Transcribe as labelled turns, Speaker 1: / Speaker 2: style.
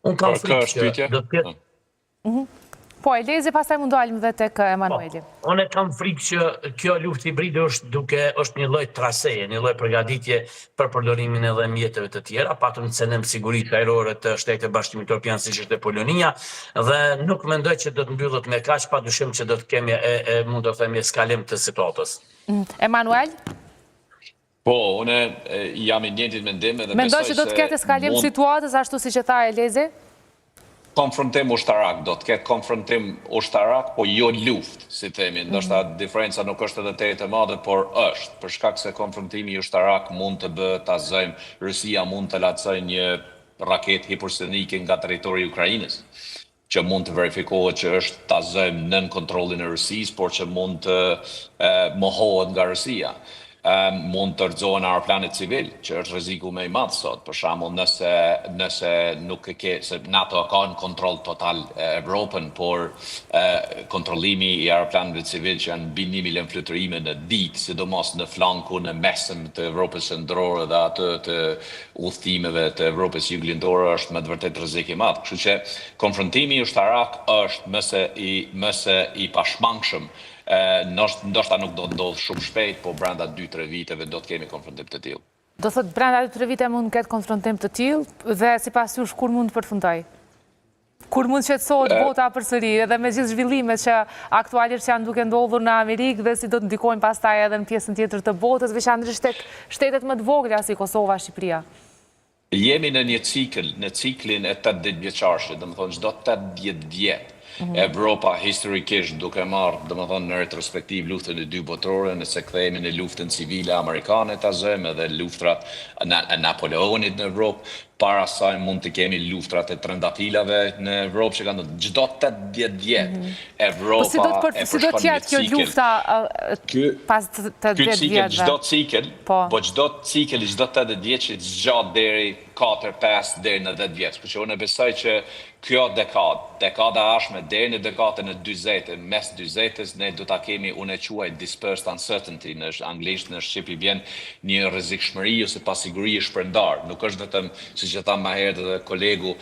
Speaker 1: Unë kam
Speaker 2: Ka është
Speaker 1: frikë që
Speaker 2: pyetja?
Speaker 1: do të ketë.
Speaker 3: Po, e lezi, pastaj mund dalim dhe tek Emanueli.
Speaker 1: Unë kam frikë që kjo luftë hibride është një lloj traseje, një lloj përgatitje për përdorimin edhe mjeteve të tjera, patëm të cenem sigurisë ajrore të Shtetit Bashkimit Evropian siç është Polonia, dhe nuk mendoj që do të mbyllet me kaq, padyshim që do të kemi mund të themi eskalim të situatës.
Speaker 3: Emanuel?
Speaker 2: Po, unë jam i njëjtit mendim edhe
Speaker 3: mendoj që do të ketë eskalim situatës ashtu siç e tha Elezi?
Speaker 2: Konfrontim ushtarak, do të ketë konfrontim ushtarak, po jo luft, si themi, ndoshta diferenca nuk është edhe të madhe, por është, për shkak se konfrontimi ushtarak mund të bëhet ta zëjmë, Rusia mund të lacojë një raketë hipersionike nga territori i Ukrainës, që mund të verifikohet që është ta zëjmë nën kontrollin e Rusisë, por që mund të mohohet nga Rusia. Mund të rëzohen aeroplanet civil, që është rreziku më i madh sot, për shembull nëse nuk se NATO ka në kontroll total Evropën, por kontrollimi i aeroplanëve civil që janë mbi 1 milion fluturime në ditë, sidomos në flankun e mesëm të Evropës Qendrore dhe atë të udhëtimeve të Evropës Juglindore është me të vërtetë rrezik i madh. Kështu që konfrontimi ushtarak është mëse i pashmangshëm. Ndoshta nuk do të ndodhë shumë shpejt, po brenda 2-3 viteve do të kemi konfrontim të tillë.
Speaker 3: Do thotë brenda 2-3 vite mund të ketë konfrontim të tillë dhe sipas jush kur mund të përfundoj? Kur mund të qetësohet vota përsëri edhe me gjithë zhvillimet që aktualisht janë duke ndodhur në Amerikë dhe si do të ndikojnë pastaj edhe në pjesën tjetër të botës, veçanërisht tek shtetet më të vogla si Kosova, Shqipëria?
Speaker 2: Jemi në një cikël, në ciklin e 80 vjeçarshit, domethënë çdo 80 vjet. Evropa historikisht duke marrë, domethënë në retrospektiv luftën e 2 botërore, nëse kthehemi në luftën civile amerikane ta zëjmë edhe luftrat e Napoleonit në Evropë, para saj mund të kemi luftrat e trëndafilave në Evropë që kanë çdo 80 vjet. Evropa
Speaker 3: si do të jetë kjo lufta pas të 10 vjetëve?
Speaker 2: Çdo cikël, po çdo cikël i çdo 80 vjeç zgjat deri 4-5 deri në 10 vjet. Kështu që unë besoj që kjo dekada ashme deri në dekadën e 40, mes 40-s ne do ta kemi, unë e quaj dispersed uncertainty, në anglisht, në shqip i vjen një rrezikshmëri ose pasiguri e shpërndar. Nuk është vetëm siç e tha më herët edhe kolegu,